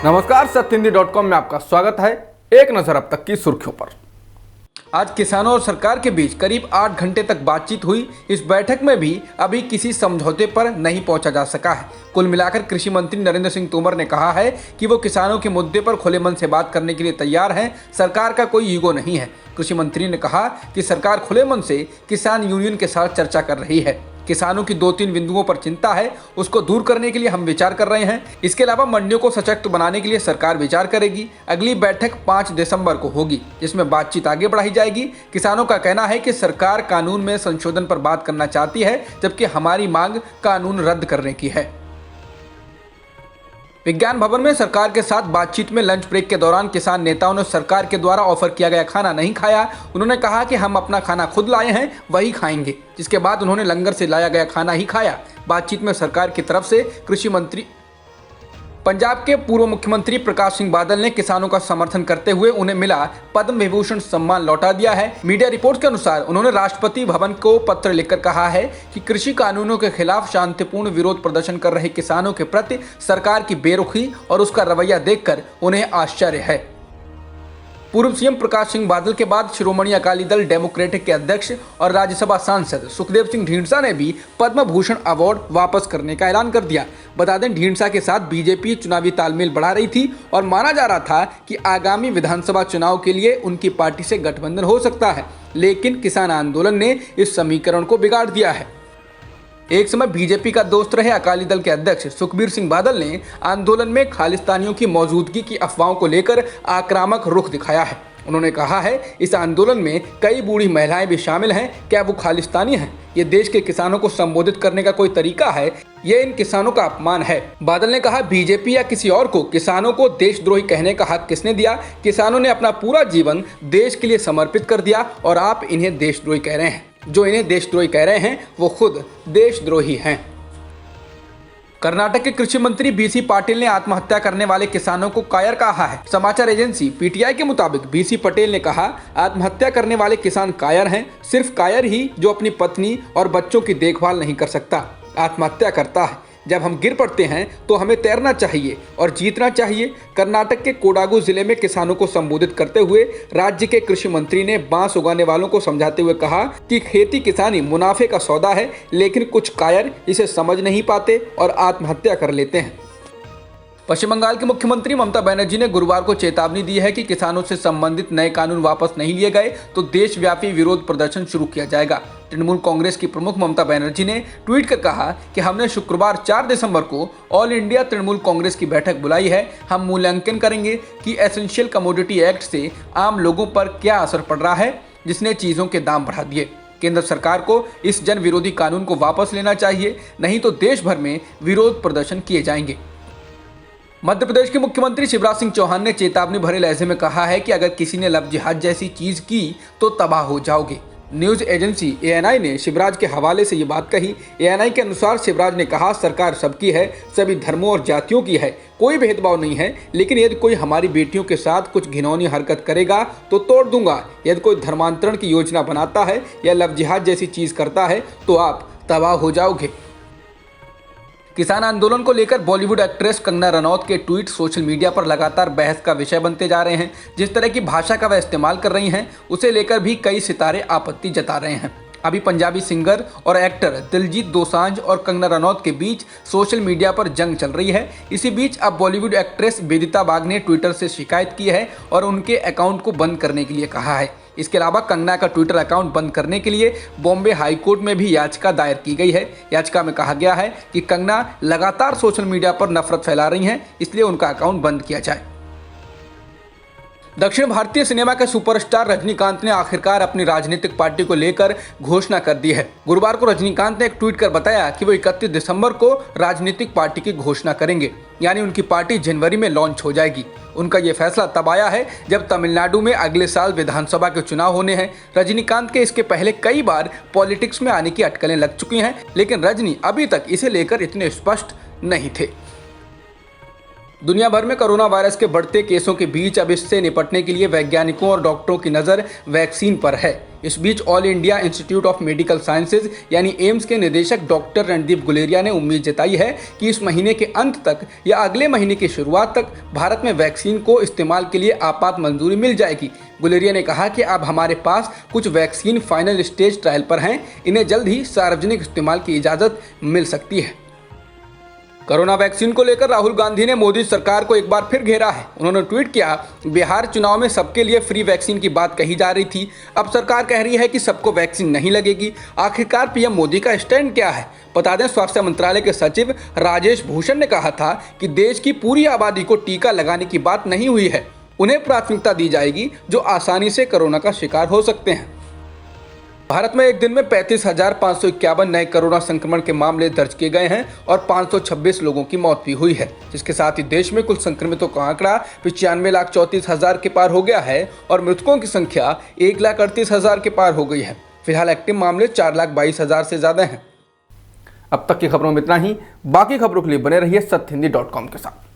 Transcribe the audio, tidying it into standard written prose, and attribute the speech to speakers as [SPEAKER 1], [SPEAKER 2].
[SPEAKER 1] नमस्कार, सत्यहिंदी.com में आपका स्वागत है। एक नजर अब तक की सुर्खियों पर। आज किसानों और सरकार के बीच करीब 8 घंटे तक बातचीत हुई। इस बैठक में भी अभी किसी समझौते पर नहीं पहुंचा जा सका है। कुल मिलाकर कृषि मंत्री नरेंद्र सिंह तोमर ने कहा है कि वो किसानों के मुद्दे पर खुले मन से बात करने के लिए तैयार हैं। सरकार का कोई ईगो नहीं है। कृषि मंत्री ने कहा कि सरकार खुले मन से किसान यूनियन के साथ चर्चा कर रही है। किसानों की 2-3 बिंदुओं पर चिंता है, उसको दूर करने के लिए हम विचार कर रहे हैं। इसके अलावा मंडियों को सशक्त बनाने के लिए सरकार विचार करेगी। अगली बैठक 5 दिसंबर को होगी, जिसमें बातचीत आगे बढ़ाई जाएगी। किसानों का कहना है कि सरकार कानून में संशोधन पर बात करना चाहती है, जबकि हमारी मांग कानून रद्द करने की है। विज्ञान भवन में सरकार के साथ बातचीत में लंच ब्रेक के दौरान किसान नेताओं ने सरकार के द्वारा ऑफर किया गया खाना नहीं खाया। उन्होंने कहा कि हम अपना खाना खुद लाए हैं, वही खाएंगे। जिसके बाद उन्होंने लंगर से लाया गया खाना ही खाया। बातचीत में सरकार की तरफ से कृषि मंत्री पंजाब के पूर्व मुख्यमंत्री प्रकाश सिंह बादल ने किसानों का समर्थन करते हुए उन्हें मिला पद्म विभूषण सम्मान लौटा दिया है। मीडिया रिपोर्ट्स के अनुसार उन्होंने राष्ट्रपति भवन को पत्र लिखकर कहा है कि कृषि कानूनों के खिलाफ शांतिपूर्ण विरोध प्रदर्शन कर रहे किसानों के प्रति सरकार की बेरुखी और उसका रवैया देखकर उन्हें आश्चर्य है। पूर्व सीएम प्रकाश सिंह बादल के बाद शिरोमणि अकाली दल डेमोक्रेटिक के अध्यक्ष और राज्यसभा सांसद सुखदेव सिंह ढींढसा ने भी पद्म भूषण अवार्ड वापस करने का ऐलान कर दिया। बता दें, ढींढसा के साथ बीजेपी चुनावी तालमेल बढ़ा रही थी और माना जा रहा था कि आगामी विधानसभा चुनाव के लिए उनकी पार्टी से गठबंधन हो सकता है, लेकिन किसान आंदोलन ने इस समीकरण को बिगाड़ दिया है। एक समय बीजेपी का दोस्त रहे अकाली दल के अध्यक्ष सुखबीर सिंह बादल ने आंदोलन में खालिस्तानियों की मौजूदगी की अफवाहों को लेकर आक्रामक रुख दिखाया है। उन्होंने कहा है, इस आंदोलन में कई बूढ़ी महिलाएं भी शामिल हैं। क्या वो खालिस्तानी हैं? ये देश के किसानों को संबोधित करने का कोई तरीका है? ये इन किसानों का अपमान है। बादल ने कहा, बीजेपी या किसी और को किसानों को देशद्रोही कहने का हक किसने दिया? किसानों ने अपना पूरा जीवन देश के लिए समर्पित कर दिया और आप इन्हें देशद्रोही कह रहे हैं। जो इन्हें देशद्रोही कह रहे हैं वो खुद देशद्रोही हैं। कर्नाटक के कृषि मंत्री बीसी पाटिल ने आत्महत्या करने वाले किसानों को कायर कहा है। समाचार एजेंसी पीटीआई के मुताबिक बीसी पटेल ने कहा, आत्महत्या करने वाले किसान कायर हैं। सिर्फ कायर ही जो अपनी पत्नी और बच्चों की देखभाल नहीं कर सकता, आत्महत्या करता है। जब हम गिर पड़ते हैं तो हमें तैरना चाहिए और जीतना चाहिए। कर्नाटक के कोडागु जिले में किसानों को संबोधित करते हुए राज्य के कृषि मंत्री ने बांस उगाने वालों को समझाते हुए कहा कि खेती किसानी मुनाफे का सौदा है, लेकिन कुछ कायर इसे समझ नहीं पाते और आत्महत्या कर लेते हैं। पश्चिम बंगाल के मुख्यमंत्री ममता बनर्जी ने गुरुवार को चेतावनी दी है कि किसानों से संबंधित नए कानून वापस नहीं लिए गए तो देशव्यापी विरोध प्रदर्शन शुरू किया जाएगा। तृणमूल कांग्रेस की प्रमुख ममता बनर्जी ने ट्वीट कर कहा कि हमने शुक्रवार 4 दिसंबर को ऑल इंडिया तृणमूल कांग्रेस की बैठक बुलाई है। हम मूल्यांकन करेंगे कि एसेंशियल कमोडिटी एक्ट से आम लोगों पर क्या असर पड़ रहा है, जिसने चीजों के दाम बढ़ा दिए। केंद्र सरकार को इस जन विरोधी कानून को वापस लेना चाहिए, नहीं तो देश भर में विरोध प्रदर्शन किए जाएंगे। मध्य प्रदेश के मुख्यमंत्री शिवराज सिंह चौहान ने चेतावनी भरे लहजे में कहा है कि अगर किसी ने लव जिहाद जैसी चीज की तो तबाह हो जाओगे। न्यूज एजेंसी एएनआई ने शिवराज के हवाले से ये बात कही। एएनआई के अनुसार शिवराज ने कहा, सरकार सबकी है, सभी धर्मों और जातियों की है, कोई भेदभाव नहीं है, लेकिन यदि कोई हमारी बेटियों के साथ कुछ घिनौनी हरकत करेगा तो तोड़ दूंगा। यदि कोई धर्मांतरण की योजना बनाता है या लव जिहाद जैसी चीज करता है तो आप तबाह हो जाओगे। किसान आंदोलन को लेकर बॉलीवुड एक्ट्रेस कंगना रनौत के ट्वीट सोशल मीडिया पर लगातार बहस का विषय बनते जा रहे हैं। जिस तरह की भाषा का वह इस्तेमाल कर रही हैं, उसे लेकर भी कई सितारे आपत्ति जता रहे हैं। अभी पंजाबी सिंगर और एक्टर दिलजीत दोसांझ और कंगना रनौत के बीच सोशल मीडिया पर जंग चल रही है। इसी बीच अब बॉलीवुड एक्ट्रेस वेदिता बाग ने ट्विटर से शिकायत की है और उनके अकाउंट को बंद करने के लिए कहा है। इसके अलावा कंगना का ट्विटर अकाउंट बंद करने के लिए बॉम्बे हाई कोर्ट में भी याचिका दायर की गई है। याचिका में कहा गया है कि कंगना लगातार सोशल मीडिया पर नफरत फैला रही हैं, इसलिए उनका अकाउंट बंद किया जाए। दक्षिण भारतीय सिनेमा के सुपरस्टार रजनीकांत ने आखिरकार अपनी राजनीतिक पार्टी को लेकर घोषणा कर दी है। गुरुवार को रजनीकांत ने एक ट्वीट कर बताया कि वो 31 दिसंबर को राजनीतिक पार्टी की घोषणा करेंगे, यानी उनकी पार्टी जनवरी में लॉन्च हो जाएगी। उनका ये फैसला तब आया है जब तमिलनाडु में अगले साल विधानसभा के चुनाव होने हैं। रजनीकांत के इसके पहले कई बार पॉलिटिक्स में आने की अटकलें लग चुकी हैं, लेकिन रजनी अभी तक इसे लेकर इतने स्पष्ट नहीं थे। दुनिया भर में कोरोना वायरस के बढ़ते केसों के बीच अब इससे निपटने के लिए वैज्ञानिकों और डॉक्टरों की नज़र वैक्सीन पर है। इस बीच All India Institute of Medical Sciences यानी एम्स के निदेशक डॉक्टर रणदीप गुलेरिया ने उम्मीद जताई है कि इस महीने के अंत तक या अगले महीने की शुरुआत तक भारत में वैक्सीन को इस्तेमाल के लिए आपात मंजूरी मिल जाएगी। गुलेरिया ने कहा कि अब हमारे पास कुछ वैक्सीन फाइनल स्टेज ट्रायल पर हैं, इन्हें जल्द ही सार्वजनिक इस्तेमाल की इजाज़त मिल सकती है। कोरोना वैक्सीन को लेकर राहुल गांधी ने मोदी सरकार को एक बार फिर घेरा है। उन्होंने ट्वीट किया, बिहार चुनाव में सबके लिए फ्री वैक्सीन की बात कही जा रही थी, अब सरकार कह रही है कि सबको वैक्सीन नहीं लगेगी। आखिरकार पीएम मोदी का स्टैंड क्या है? बता दें, स्वास्थ्य मंत्रालय के सचिव राजेश भूषण ने कहा था कि देश की पूरी आबादी को टीका लगाने की बात नहीं हुई है, उन्हें प्राथमिकता दी जाएगी जो आसानी से कोरोना का शिकार हो सकते हैं। भारत में एक दिन में 35,551 नए कोरोना संक्रमण के मामले दर्ज किए गए हैं और 526 लोगों की मौत भी हुई है, जिसके साथ ही देश में कुल संक्रमितों का आंकड़ा 95,34,000 के पार हो गया है और मृतकों की संख्या 1,38,000 के पार हो गई है। फिलहाल एक्टिव मामले 4,22,000 से ज्यादा हैं। अब तक की खबरों में इतना ही। बाकी खबरों के लिए बने रहिए सत्यहिंदी.com के साथ।